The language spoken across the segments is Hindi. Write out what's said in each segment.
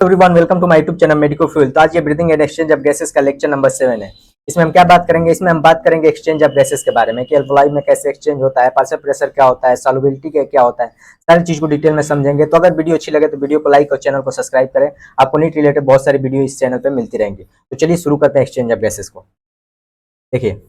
Everyone, welcome to my YouTube channel Medico Fuel. तो आज ये breathing and exchange of gases का लेक्चर नंबर 7 है। इसमें हम क्या बात करेंगे? इसमें हम बात करेंगे एक्सचेंज ऑफ गैसेस के बारे में कि अल्कोहल में कैसे एक्सचेंज होता है, पार्शियल प्रेशर क्या होता है, सॉल्युबिलिटी क्या होता है, सारी चीज को डिटेल में समझेंगे। तो अगर वीडियो अच्छी लगे तो वीडियो को लाइक और चैनल को सब्सक्राइब करें। आपको नीट रिलेटेड बहुत सारी वीडियो इस चैनल पर मिलती रहेंगी। तो चलिए शुरू करते हैं एक्सचेंज ऑफ गैसेस को। देखिए,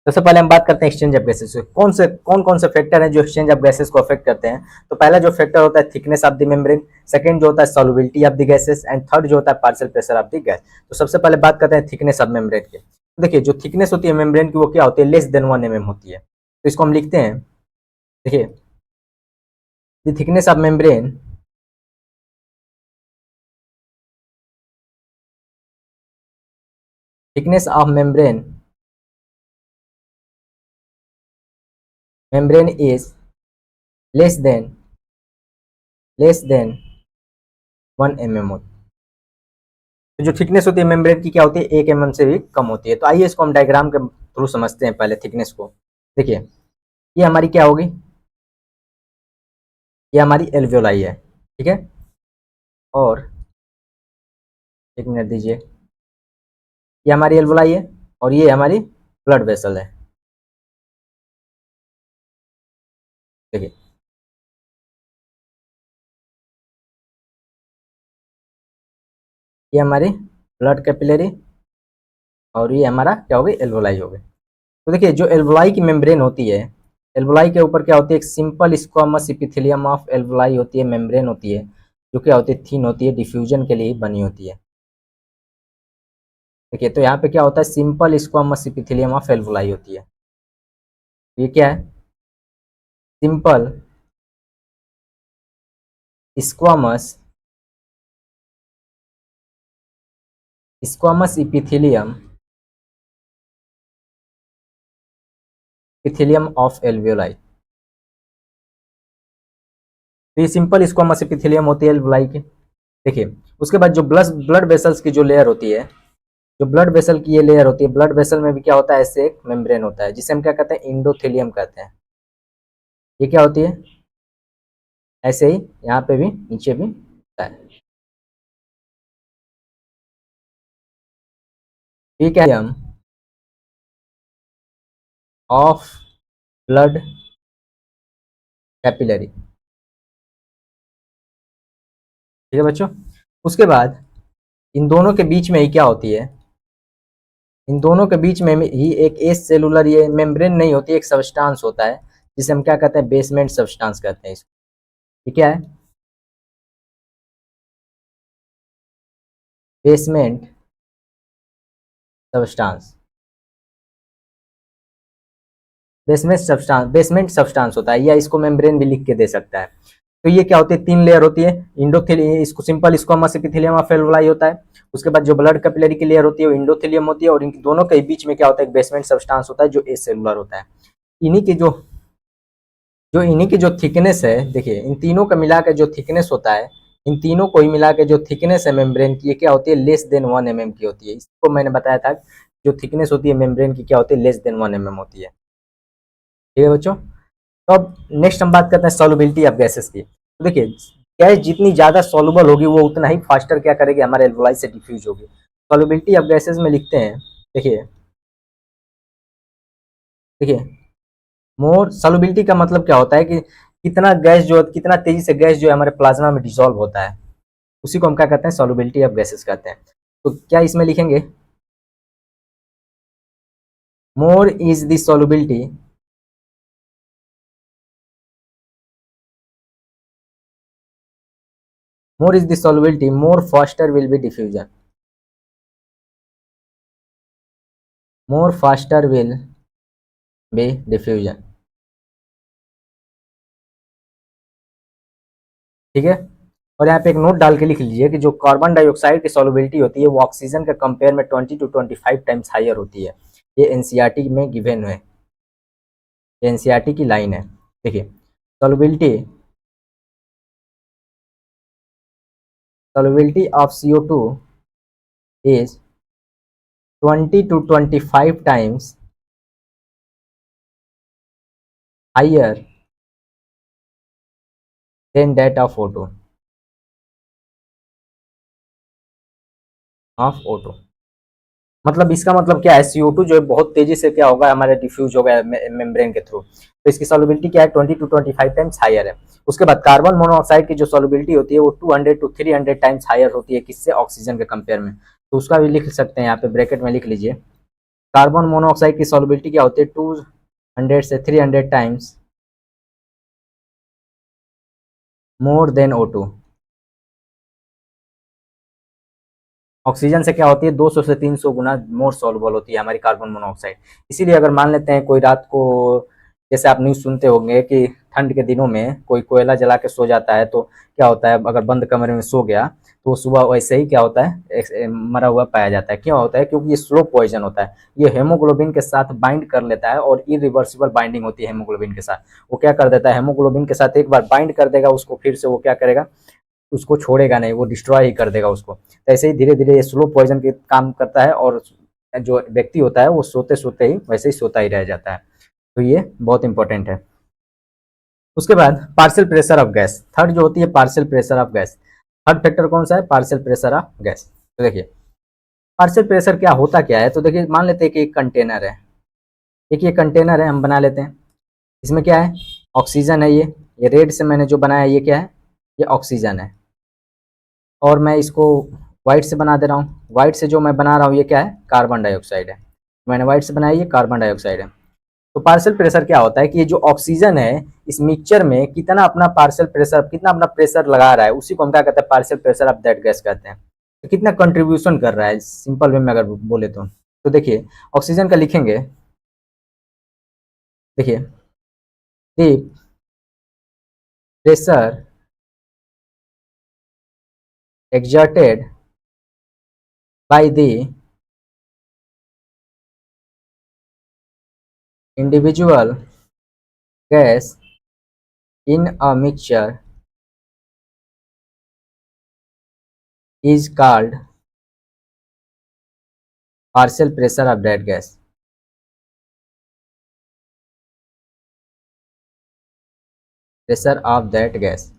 सबसे पहले हम बात करते हैं एक्सचेंज ऑफ गैसेस से। कौन कौन से फैक्टर हैं जो एक्सचेंज ऑफ गैसेस को अफेक्ट करते हैं? तो पहला जो फैक्टर होता है thickness of the membrane, second जो होता है solubility of the gases, and third जो होता है partial pressure of the gas. तो सबसे पहले बात करते हैं थिकनेस ऑफ मेम्ब्रेन की। तो देखिए, जो थिकनेस होती है मेम्ब्रेन की वो क्या होती है? लेस देन 1 mm होती है। तो इसको हम लिखते हैं, देखिए, the thickness of membrane thickness of membrane is less than less than 1 mm होती है। तो जो थिकनेस होती है मेम्ब्रेन की क्या होती है? 1 mm से भी कम होती है। तो आइए इसको हम डायग्राम के थ्रू समझते हैं पहले थिकनेस को। देखिए, ये हमारी क्या होगी? ये हमारी एल्वियोलाई है, ठीक है। और एक मिनट दीजिए, ये हमारी एल्वियोलाई है और ये हमारी ब्लड वेसल है। देखिए, ये हमारी ब्लड कैपिलरी और ये हमारा क्या होगी? एल्वियोलाई होगी। तो देखिए, जो एल्वियोलाई की मेम्ब्रेन होती है, एल्वियोलाई के ऊपर क्या होती है? एक simple squamous epithelium of alveoli होती है, मेम्ब्रेन होती है, जो क्या होती है? थिन होती है, डिफ्यूजन के लिए बनी होती है। देखिए, तो यहाँ पे क्या होता है? Simple squamous epithelium of alveoli होती है। ये क्या है? Simple squamous squamous epithelium of alveoli. तो ये सिंपल स्क्वामस एपिथेलियम होती है एल्वियोलाई की। देखिए, उसके बाद जो ब्लड वेसल्स की जो लेयर होती है, जो ब्लड वेसल की ये लेयर होती है, ब्लड वेसल में भी क्या होता है? ऐसे एक मेम्ब्रेन होता है जिसे हम क्या कहते हैं? इंडोथेलियम कहते हैं। ये क्या होती है? ऐसे ही यहाँ पे भी नीचे भी होता है। ठीक है, हम ऑफ ब्लड कैपिलरी, ठीक है बच्चों। उसके बाद इन दोनों के बीच में ही क्या होती है? इन दोनों के बीच में ही एक एस सेलुलर, ये मेम्ब्रेन नहीं होती, एक सब्सटेंस होता है जिसे हम क्या कहते हैं? बेसमेंट सब्सटेंस कहते हैं इसको। ये क्या है? Basement substance. बेसमेंट सब्सटेंस होता है, या इसको मेम्ब्रेन भी लिख के दे सकता है। तो ये क्या होती है? 3 लेयर होती है। इंडोथेलियम, इसको simple squamous epithelium of alveoli होता है। उसके बाद जो ब्लड कैपिलरी की लेयर होती है वो इंडोथेलियम होती है, और इन दोनों के बीच में क्या होता है? एक बेसमेंट सब्सटेंस होता है जो ए सेलुलर होता है। इन्हीं की इन्हीं की जो थिकनेस है, देखिए, इन तीनों का मिला के जो थिकनेस होता है, इन तीनों को ही मिला के जो थिकनेस है मेम्ब्रेन की, ये क्या होती है? लेस देन 1 mm की होती है। इसको मैंने बताया था, जो थिकनेस होती है मेम्ब्रेन की क्या होती है? लेस देन 1 mm होती है। ठीक है बच्चों। तो अब नेक्स्ट हम बात करते हैं सॉल्युबिलिटी ऑफ गैसेस की। तो देखिए, गैस जितनी ज्यादा सॉल्युबल होगी वो उतना ही फास्टर क्या करेगी? हमारे एल्वियोलाई से डिफ्यूज होगी। सॉल्युबिलिटी ऑफ गैसेस में लिखते हैं, देखिए, देखिए, मोर सॉल्युबिलिटी का मतलब क्या होता है कि कितना तेजी से गैस जो है हमारे प्लाज्मा में डिसॉल्व होता है, उसी को हम क्या कहते हैं? सॉल्युबिलिटी ऑफ गैसेस कहते हैं। तो क्या इसमें लिखेंगे? More is the solubility more is the solubility, more faster will be diffusion. More faster will be diffusion. ठीक है। और यहाँ पे एक नोट डाल के लिख लीजिए कि जो कार्बन डाइऑक्साइड की सॉल्युबिलिटी होती है वो ऑक्सीजन के कंपेयर में 20 to 25 टाइम्स हायर होती है। ये एनसीईआरटी में गिवन है, ये एनसीईआरटी की लाइन है। देखिए, solubility solubility of CO2 is 20 to 25 times higher than that of O2। Of O2। मतलब इसका मतलब क्या है, CO2 जो है बहुत तेजी से क्या होगा, हमारे डिफ्यूज होगा मेम्ब्रेन के थ्रू, तो इसकी सॉल्युबिलिटी क्या है, 20 to 25 टाइम्स हायर है। उसके बाद कार्बन मोनोऑक्साइड की जो सॉल्युबिलिटी होती है वो 200 to 300 टाइम्स हायर होती है, किससे, ऑक्सीजन के कंपेयर में। तो उसका भी लिख सकते हैं, यहाँ पे ब्रैकेट में लिख लीजिए, कार्बन मोनोऑक्साइड की सॉल्युबिलिटी क्या होती है, 200 से 300 times more than O2। Oxygen से क्या होती है, 200 से 300 गुना मोर सॉल्युबल होती है हमारी कार्बन मोनोऑक्साइड। इसीलिए अगर मान लेते हैं कोई रात को, जैसे आप न्यूज़ सुनते होंगे कि ठंड के दिनों में कोई कोयला जला के सो जाता है, तो क्या होता है, अगर बंद कमरे में सो गया तो सुबह वैसे ही क्या होता है, मरा हुआ पाया जाता है। क्यों होता है, क्योंकि ये स्लो पॉइजन होता है, ये हेमोग्लोबिन के साथ बाइंड कर लेता है और इरिवर्सिबल बाइंडिंग होती है हेमोग्लोबिन के साथ। वो क्या कर देता है, हेमोग्लोबिन के साथ एक बार बाइंड कर देगा उसको, फिर से वो क्या करेगा, उसको छोड़ेगा नहीं, वो डिस्ट्रॉय ही कर देगा उसको। तो ऐसे ही धीरे धीरे ये स्लो पॉइजन के काम करता है, और जो व्यक्ति होता है वो सोते सोते ही वैसे ही सोता ही रह जाता है। तो ये बहुत इंपॉर्टेंट है। उसके बाद partial pressure of gas, third जो होती है partial pressure of gas. Third factor कौन सा है, पार्शियल प्रेशर ऑफ गैस। तो देखिए पार्शियल प्रेशर क्या होता क्या है, तो देखिए मान लेते हैं कि एक कंटेनर है, एक ये कंटेनर है, हम बना लेते हैं, इसमें क्या है, ऑक्सीजन है, ये रेड से मैंने जो बनाया ये क्या है, ये ऑक्सीजन है, और मैं इसको व्हाइट से बना दे रहा हूँ, व्हाइट से जो मैं बना रहा हूँ ये क्या है, कार्बन डाइऑक्साइड है, मैंने व्हाइट से बनाया, ये कार्बन डाइऑक्साइड है। तो पार्शियल प्रेशर क्या होता है कि ये जो ऑक्सीजन है इस मिक्सचर में कितना अपना पार्शियल प्रेशर, कितना अपना प्रेशर लगा रहा है, उसी को हम क्या कहते हैं, partial pressure of that gas कहते हैं। तो कितना कंट्रीब्यूशन कर रहा है, सिंपल वे में अगर बोले तो देखिए ऑक्सीजन का लिखेंगे, देखिए the pressure exerted by the individual gas in a mixture is called partial pressure of that gas। Pressure of that gas.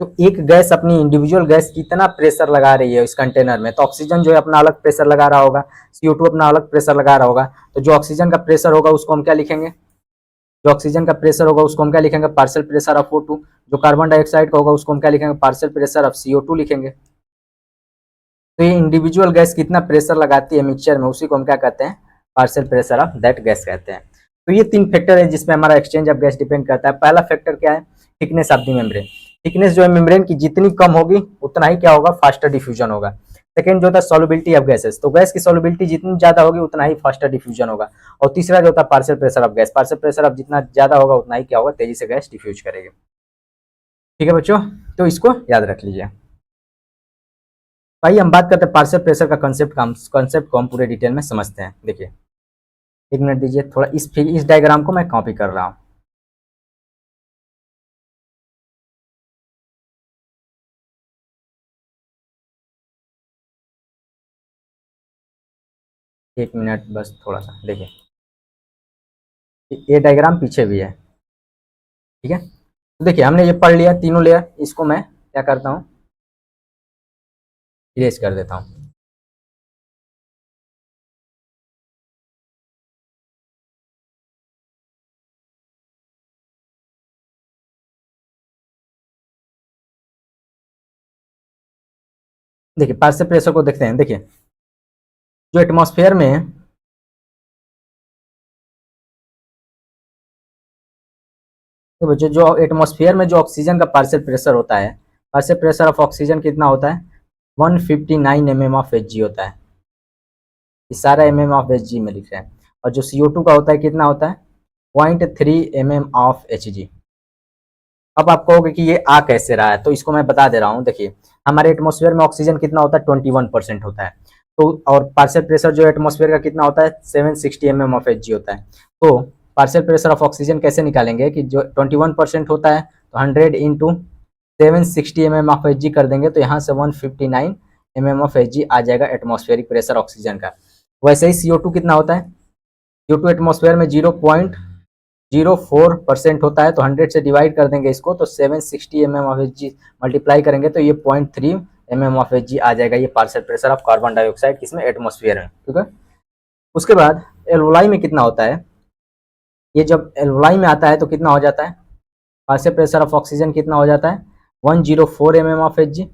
तो एक गैस अपनी इंडिविजुअल गैस कितना प्रेशर लगा रही है इस कंटेनर में, तो ऑक्सीजन जो है अपना अलग प्रेशर लगा रहा होगा, CO2 अपना अलग प्रेशर लगा रहा होगा, तो जो ऑक्सीजन का प्रेशर होगा उसको हम क्या लिखेंगे, जो ऑक्सीजन का प्रेशर होगा उसको हम क्या लिखेंगे, पार्शियल प्रेशर ऑफ O2। जो कार्बन डाइऑक्साइड का होगा उसको हम क्या लिखेंगे, पार्शियल प्रेशर ऑफ CO2 लिखेंगे। तो ये इंडिविजुअल गैस कितना प्रेशर लगाती है मिक्सचर में, उसी को हम क्या कहते हैं, partial pressure of that gas कहते हैं। तो ये तीन फैक्टर है जिसमें हमारा एक्सचेंज ऑफ गैस डिपेंड करता है। पहला फैक्टर क्या है, thickness of the membrane. Thickness जो है मेम्ब्रेन की जितनी कम होगी उतना ही क्या होगा, फास्टर डिफ्यूजन होगा। सेकंड जो होता है सॉल्युबिलिटी ऑफ गैसेस, तो गैस की सॉल्युबिलिटी जितनी ज्यादा होगी उतना ही फास्टर डिफ्यूजन होगा। और तीसरा जो होता है partial pressure of gas, partial pressure of जितना ज्यादा होगा उतना ही क्या होगा, तेजी से गैस डिफ्यूज करेगी। ठीक है बच्चों, तो इसको याद रख लीजिए। भाई हम बात करते हैं पार्शियल प्रेशर का कंसेप्ट को हम पूरे डिटेल में समझते हैं। देखिए एक मिनट दीजिए, थोड़ा इस डायग्राम को मैं कॉपी कर रहा हूँ। एक मिनट बस, थोड़ा सा देखिए, ये डायग्राम पीछे भी है, ठीक है। तो देखिए हमने ये पढ़ लिया तीनों लेयर, इसको मैं क्या करता हूँ, इरेज कर देता हूँ। देखिए पार्शियल प्रेशर को देखते हैं। देखिए जो एटमॉस्फेयर में तो बच्चों जो एटमॉस्फेयर में जो ऑक्सीजन का पार्शियल प्रेशर होता है, पार्शियल प्रेशर ऑफ ऑक्सीजन कितना होता है, 159 mm ऑफ Hg होता है। ये सारा mm ऑफ Hg में लिख रहे हैं। और जो CO2 का होता है कितना होता है, 0.3 mm ऑफ Hg। अब आप कहोगे कि ये आ कैसे रहा है, तो इसको मैं बता दे रहा हूँ। देखिए हमारे एटमॉस्फेयर में ऑक्सीजन कितना होता है, 21% होता है। तो और पार्शियल प्रेशर जो एटमॉस्फेयर का कितना होता है, 760 mm ऑफ Hg होता है। तो पार्शियल प्रेशर ऑफ ऑक्सीजन कैसे निकालेंगे कि जो 21% होता है तो 100 इंटू 760 mm ऑफ Hg कर देंगे, तो यहाँ से 159 mm ऑफ Hg आ जाएगा एटमॉस्फेरिक प्रेशर ऑक्सीजन का। वैसे ही CO2 कितना होता है, CO2 एटमॉस्फेयर में 0.04% होता है, तो 100 से डिवाइड कर देंगे इसको, तो 760 mm ऑफ Hg मल्टीप्लाई करेंगे तो ये 0.3 mm ऑफ Hg आ जाएगा ये partial pressure of carbon dioxide किसमें, एटमॉस्फेयर में, ठीक है। उसके बाद एल्वोलाई में कितना होता है, ये जब एल्वोलाई में आता है तो कितना हो जाता है, पार्शियल प्रेशर ऑफ ऑक्सीजन कितना हो जाता है 104 mm ऑफ Hg,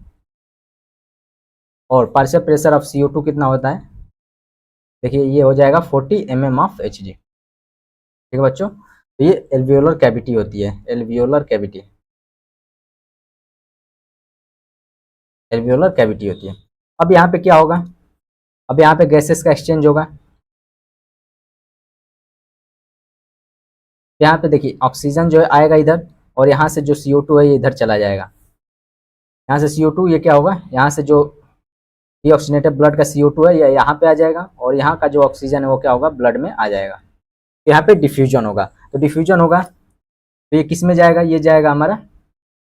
और पार्शियल प्रेशर ऑफ CO2 कितना होता है, देखिए ये हो जाएगा 40 mm ऑफ Hg, ठीक है बच्चों। तो ये एल्वियोलर कैविटी होती है, एल्वियोलर कैविटी, एल्वियोलर कैविटी होती है। अब यहाँ पे क्या होगा, अब यहाँ पे गैसेस का एक्सचेंज होगा। यहाँ पे देखिए ऑक्सीजन जो है आएगा इधर, और यहाँ से जो CO2 है ये इधर चला जाएगा। यहाँ से CO2 ये क्या होगा, यहाँ से जो डीऑक्सीनेटेड ब्लड का CO2 है ये यहाँ पे आ जाएगा, और यहाँ का जो ऑक्सीजन है वो क्या होगा, ब्लड में आ जाएगा। तो यहाँ पे डिफ्यूजन होगा, तो डिफ्यूजन होगा तो ये किस में जाएगा, ये जाएगा हमारा,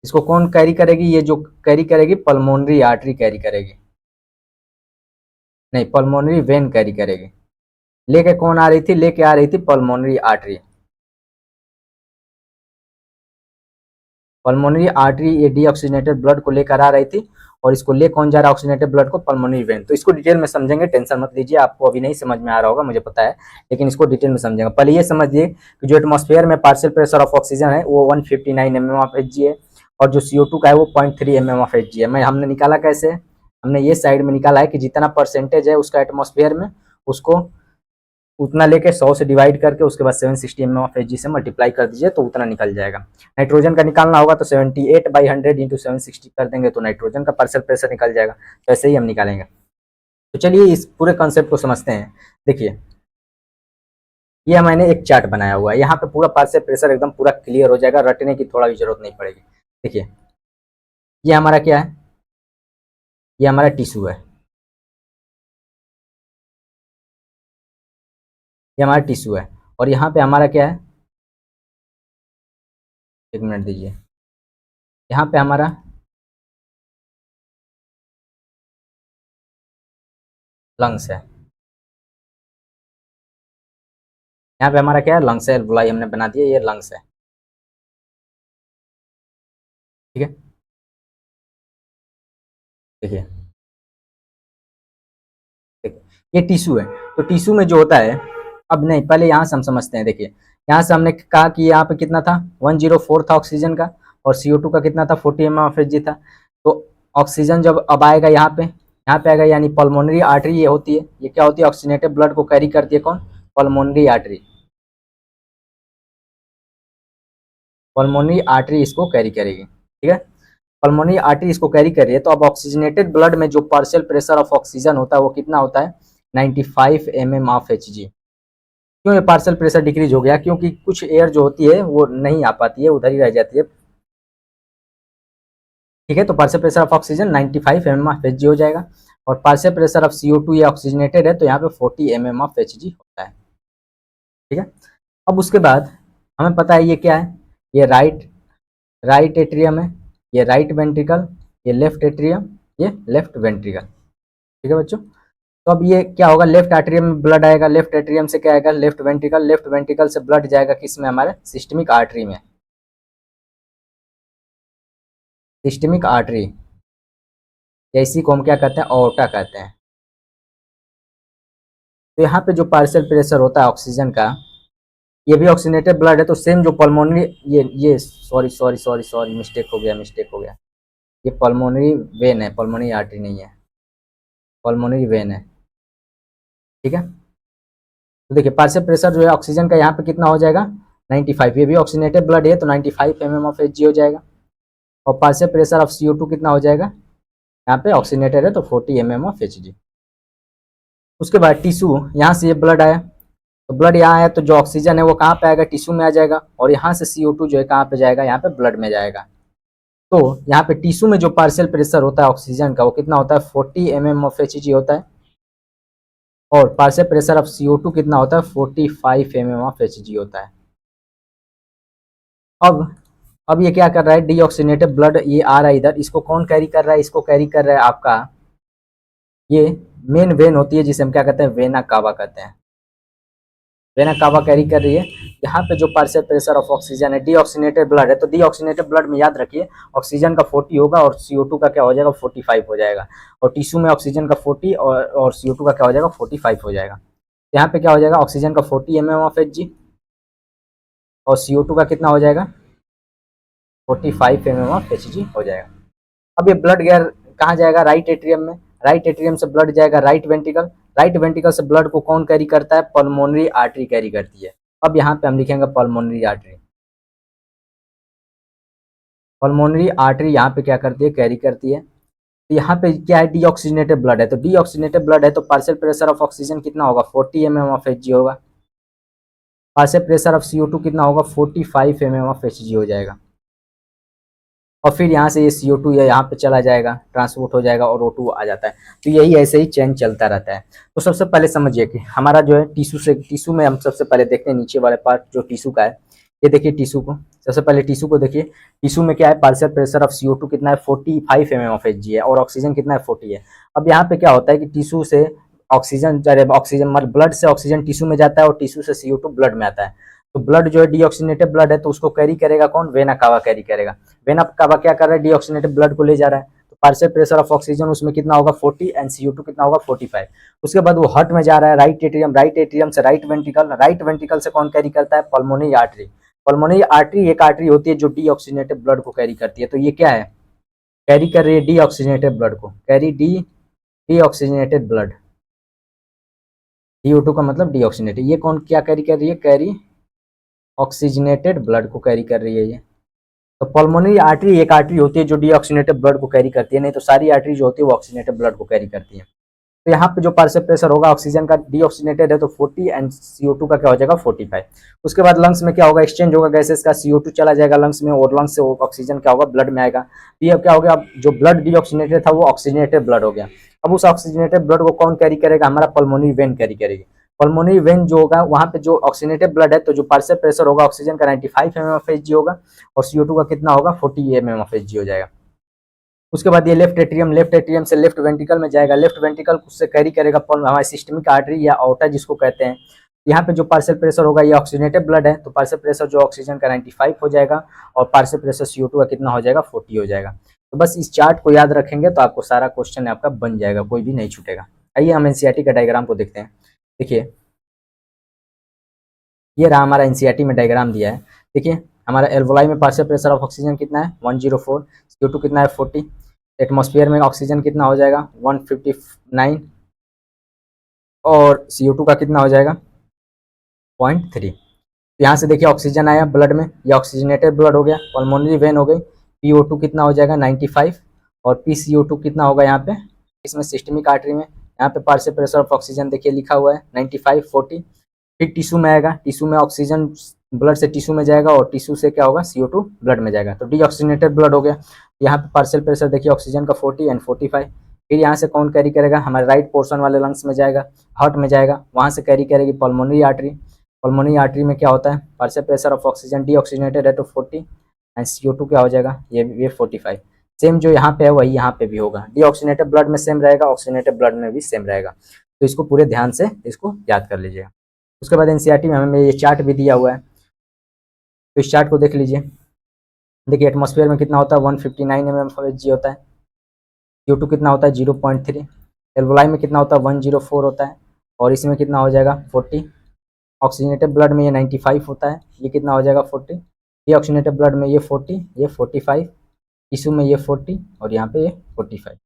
इसको कौन कैरी करेगी, ये जो कैरी करेगी पल्मोनरी आर्टरी कैरी करेगी, नहीं पल्मोनरी वेन कैरी करेगी। लेके कौन आ रही थी, लेके आ रही थी पल्मोनरी आर्टरी, पल्मोनरी आर्टरी ये डीऑक्सीनेटेड ब्लड को लेकर आ रही थी, और इसको ले कौन जा रहा है ऑक्सीजनेटेड ब्लड को, पल्मोनरी वेन। तो इसको डिटेल में समझेंगे, टेंशन मत लीजिए, आपको अभी नहीं समझ में आ रहा होगा मुझे पता है, लेकिन इसको डिटेल में समझेंगे। पहले ये समझिए कि जो एटमॉस्फेयर में पार्शियल प्रेशर ऑफ ऑक्सीजन है वो 159 mm ऑफ Hg है, और जो CO2 का है वो 0.3 mm ऑफ Hg है। मैं हमने निकाला कैसे, हमने ये साइड में निकाला है कि जितना परसेंटेज है उसका एटमॉस्फेयर में, उसको उतना लेके 100 से डिवाइड करके उसके बाद 760 mm ऑफ Hg से मल्टीप्लाई कर दीजिए तो उतना निकल जाएगा। नाइट्रोजन का निकालना होगा तो 78/100 इंटू 760 कर देंगे तो नाइट्रोजन का पार्शियल प्रेशर निकल जाएगा। तो ऐसे ही हम निकालेंगे। तो चलिए इस पूरे कॉन्सेप्ट को समझते हैं। देखिए ये मैंने एक चार्ट बनाया हुआ है, यहाँ पे पूरा पार्शियल प्रेशर एकदम पूरा क्लियर हो जाएगा, रटने की थोड़ा भी जरूरत नहीं पड़ेगी। देखिए ये हमारा क्या है, ये हमारा टिश्यू है, ये हमारा टिश्यू है, और यहाँ पे हमारा क्या है, एक मिनट दीजिए, यहाँ पे हमारा लंग्स है, यहाँ पे हमारा क्या है, लंग्स है, एल्वोलाई हमने बना दिया, ये लंग्स है, ठीक है। देखिए ये टिश्यू है, तो टिश्यू में जो होता है, अब नहीं पहले यहाँ से हम समझते हैं। देखिए यहाँ से हमने कहा कि यहाँ पे कितना था 104 था ऑक्सीजन का, और CO2 का कितना था 40 mm ऑफ Hg था। तो ऑक्सीजन जब अब आएगा यहाँ पे आएगा, यानी पल्मोनरी आर्टरी ये होती है, ये क्या होती है, ऑक्सीजनेटेड ब्लड को कैरी करती है कौन, पल्मोनरी आर्टरी, पल्मोनरी आर्टरी इसको कैरी करेगी, ठीक है। पल्मोनरी आर्टरी इसको कैरी कर रही है, तो अब ऑक्सीजनेटेड ब्लड में जो पार्शियल प्रेशर ऑफ ऑक्सीजन होता है वो कितना होता है 95 mm ऑफ Hg। क्यों ये पार्शियल प्रेशर डिक्रीज हो गया, क्योंकि कुछ एयर जो होती है वो नहीं आ पाती है, उधर ही रह जाती है, ठीक है। तो partial pressure of oxygen 95 mm of Hg हो जाएगा, और पार्शियल प्रेशर ऑफ CO2 ये ऑक्सीजनेटेड है तो यहाँ पे 40 mm ऑफ Hg होता है, ठीक है। अब उसके बाद हमें पता है ये क्या है, ये राइट एट्रियम है, ये राइट वेंट्रिकल, ये लेफ्ट एट्रियम, ये लेफ्ट वेंट्रिकल, ठीक है बच्चों। तो अब ये क्या होगा, लेफ्ट एट्रियम में ब्लड आएगा, लेफ्ट एट्रियम से क्या आएगा, लेफ्ट वेंट्रिकल, लेफ्ट वेंट्रिकल से ब्लड जाएगा किस में, हमारे सिस्टमिक आर्टरी में, सिस्टमिक आर्टरी, या इसी को हम क्या कहते हैं, ऑर्टा कहते हैं। तो यहाँ पे जो पार्शियल प्रेशर होता है ऑक्सीजन का, ये भी ऑक्सीजनेटेड ब्लड है, तो सेम जो पल्मोनरी ये सॉरी मिस्टेक हो गया, ये पल्मोनरी वेन है, पल्मोनरी आर्टरी नहीं है, पल्मोनरी वेन है, ठीक है। तो देखिए पार्शियल प्रेशर जो है ऑक्सीजन का यहाँ पे कितना हो जाएगा 95, ये भी ऑक्सीजनेटेड ब्लड है तो 95 mm ऑफ Hg हो जाएगा, और पार्शियल प्रेशर ऑफ CO2 कितना हो जाएगा, यहाँ पे ऑक्सीजनेटेड है तो 40 mm ऑफ Hg। उसके बाद टिश्यू, यहाँ से ये ब्लड आया, तो ब्लड यहाँ आया तो जो ऑक्सीजन है वो कहाँ पे आएगा, टिश्यू में आ जाएगा, और यहाँ से CO2 जो है कहाँ पे जाएगा, यहाँ पे ब्लड में जाएगा। तो यहाँ पे टिश्यू में जो पार्शियल प्रेशर होता है ऑक्सीजन का वो कितना होता है 40 mm ऑफ Hg होता है, और पार्शियल प्रेशर ऑफ CO2 कितना होता है 45 mm ऑफ Hg होता है। अब ये क्या कर रहा है, डीऑक्सीनेटेड ब्लड ये आ रहा है इधर, इसको कौन कैरी कर रहा है, इसको कैरी कर रहा है आपका ये मेन वेन होती है जिसे हम क्या कहते हैं, वेना कावा कहते हैं। वेना कावा कैरी कर रही है। यहाँ पे जो पार्शियल प्रेशर ऑफ ऑक्सीजन है, डीऑक्सीनेटेड ब्लड है, तो डीऑक्सीनेटेड ब्लड में याद रखिए ऑक्सीजन का 40 होगा और CO2 का क्या हो जाएगा 45 हो जाएगा, और टिश्यू में ऑक्सीजन का 40 और CO2 का क्या हो जाएगा 45 हो जाएगा। यहाँ पे क्या हो जाएगा ऑक्सीजन का 40 mm ऑफ Hg और CO2 का कितना हो जाएगा 45 mm ऑफ Hg हो जाएगा। अब ये ब्लड गैर कहाँ जाएगा, राइट एट्रियम में, राइट एट्रियम से ब्लड जाएगा राइट वेंट्रिकल, राइट वेंट्रिकल से ब्लड को कौन कैरी करता है, पल्मोनरी आर्टरी कैरी करती है। अब यहाँ पे हम लिखेंगे पल्मोनरी आर्टरी, पल्मोनरी आर्टरी यहाँ पे क्या करती है कैरी करती है। तो यहाँ पे क्या है डीऑक्सीजनेटेड ब्लड है, तो डीऑक्सीजनेटेड ब्लड है तो पार्शियल प्रेशर ऑफ ऑक्सीजन कितना होगा 40 mm ऑफ Hg होगा, पार्शियल प्रेशर ऑफ CO2 कितना होगा 45 mm ऑफ Hg हो जाएगा, और फिर यहाँ से ये CO2 यहाँ पे चला जाएगा, ट्रांसपोर्ट हो जाएगा और O2 आ जाता है। तो यही ऐसे ही चेंज चलता रहता है। तो सबसे पहले समझिए कि हमारा जो है टिश्यू में हम सबसे पहले देखते हैं नीचे वाले पार्ट जो टिश्यू का है, ये देखिए टिश्यू को, सबसे पहले टिश्यू को देखिए, टिश्यू में क्या है पार्शियल प्रेशर ऑफ CO2 कितना है 45 mm ऑफ Hg है और ऑक्सीजन कितना है 40 है। अब यहाँ पे क्या होता है कि टिश्यू से ऑक्सीजन मतलब ब्लड से ऑक्सीजन टिश्यू में जाता है और टिश्यू से CO2 ब्लड में आता है। तो ब्लड जो है डीऑक्सीनेटेड ब्लड है तो उसको कैरी करेगा कौन, वेना कावा कैरी करेगा। वेना कावा क्या कर रहा है डीऑक्सीनेटेड ब्लड को ले जा रहा है, तो पार्शियल प्रेशर ऑफ ऑक्सीजन उसमें कितना होगा 40 एंड CO2 कितना होगा 45। उसके बाद वो हार्ट में जा रहा है, राइट एट्रियम से राइट वेंट्रिकल से कौन कैरी करता है पल्मोनरी आर्टरी। पल्मोनरी आर्टरी एक आर्टरी होती है जो डीऑक्सीनेटेड ब्लड को कैरी करती है, तो ये क्या है कैरी कर रही है डीऑक्सीनेटेड ब्लड को, कैरी डीऑक्सीनेटेड ब्लड, CO2 का मतलब डीऑक्सीनेटेड, ये कौन क्या कैरी कर रही है कैरी ऑक्सीजनेटेड ब्लड को कैरी कर रही है ये। तो पल्मोनरी आर्टरी एक आर्टरी होती है जो डीऑक्सीनेटेड ब्लड को कैरी करती है, नहीं तो सारी आर्टरी जो होती है वो ऑक्सीजनेटेड ब्लड को कैरी करती है। तो यहाँ पे जो पार्शियल प्रेशर होगा ऑक्सीजन का डीऑक्सीनेटेड है तो 40 एंड CO2 का क्या हो जाएगा 45। उसके बाद लंग्स में क्या होगा एक्सचेंज होगा गैसेस का, CO2 चला जाएगा लंग्स में और लंग्स से ऑक्सीजन क्या होगा ब्लड में आएगा। ये क्या हो गया, अब जो ब्लड डीऑक्सीनेटेड था वो ऑक्सीजनेटेड ब्लड हो गया। अब उस ऑक्सीजनेटेड ब्लड को कौन कैरी करेगा, हमारा पल्मोनरी वेन कैरी करेगी। पल्मोनरी वेन जो होगा वहां पे जो ऑक्सीजनेटेड ब्लड है तो जो पार्शियल प्रेशर होगा ऑक्सीजन का 95 mm ऑफ Hg होगा और CO2 का कितना होगा 40 mm ऑफ Hg हो जाएगा। उसके बाद ये लेफ्ट एट्रियम से लेफ्ट वेंट्रिकल में जाएगा, लेफ्ट वेंट्रिकल उससे कैरी करेगा हमारे सिस्टमिक आर्टरी या आउटा जिसको कहते हैं। यहाँ पे जो पार्शियल प्रेशर होगा ये ऑक्सीजनेटेड ब्लड है तो पार्शियल प्रेशर जो ऑक्सीजन का 95 हो जाएगा और पार्शियल प्रेशर CO2 का कितना हो जाएगा 40 हो जाएगा। तो बस इस चार्ट को याद रखेंगे तो आपको सारा क्वेश्चन आपका बन जाएगा, कोई भी नहीं छूटेगा। आइए हम एनसीईआरटी का डायग्राम को देखते हैं। देखिए ये रहा हमारा एनसीईआरटी में डायग्राम दिया है। देखिए हमारा एल्वोलाई में पार्शियल प्रेशर ऑफ ऑक्सीजन कितना है 104, CO2 कितना है 40, एटमॉस्फेयर में ऑक्सीजन कितना हो जाएगा 159 और CO2 का कितना हो जाएगा 0.3। यहाँ से देखिए ऑक्सीजन आया ब्लड में, ये ऑक्सीजनेटेड ब्लड हो गया, पल्मोनरी वेन हो गई, PO2 कितना हो जाएगा 95 और PCO2 कितना होगा यहाँ पे इसमें सिस्टमिक आर्टरी में। यहाँ पे पार्शियल प्रेशर ऑफ ऑक्सीजन देखिए लिखा हुआ है 95 40। फिर टिश्यू में आएगा, टिश्यू में ऑक्सीजन ब्लड से टिश्यू में जाएगा और टिश्यू से क्या होगा CO2 ब्लड में जाएगा, तो डीऑक्सीजनेटेड ब्लड हो गया। यहाँ पे पार्शियल प्रेशर देखिए ऑक्सीजन का 40 एंड 45। फिर यहाँ से कौन कैरी करेगा, हमारे राइट पोर्शन वाले लंग्स में जाएगा, हार्ट में जाएगा, वहाँ से कैरी करेगी पल्मोनरी आर्टरी। पल्मोनरी आर्टरी में क्या होता है partial pressure of oxygen deoxygenated है तो 40 एंड CO2 क्या हो जाएगा ये 45। सेम जो यहाँ पे है वही यहाँ पे भी होगा, डीऑक्सीजनेटेड ब्लड में सेम रहेगा, ऑक्सीजनेटेड ब्लड में भी सेम रहेगा। तो इसको पूरे ध्यान से इसको याद कर लीजिएगा। उसके बाद एनसीईआरटी में हमें ये चार्ट भी दिया हुआ है, तो इस चार्ट को देख लीजिए। देखिए एटमॉस्फेयर में कितना होता है 159 mm ऑफ Hg होता है, CO2 कितना होता है 0.3, एल्वोलाई में कितना होता है 104 होता है और इसमें कितना हो जाएगा 40। ऑक्सीजनेटेड ब्लड में ये 95 होता है, ये कितना हो जाएगा 40। ये ऑक्सीजनेटेड ब्लड में ये 40, ये 45, टिश्यू में ये 40 और यहाँ पे ये 45।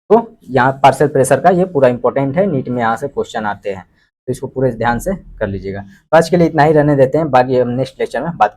तो यहाँ पार्शियल प्रेशर का ये पूरा इंपॉर्टेंट है, नीट में यहाँ से क्वेश्चन आते हैं, तो इसको पूरे ध्यान से कर लीजिएगा। तो आज के लिए इतना ही रहने देते हैं, बाकी हम नेक्स्ट लेक्चर में बात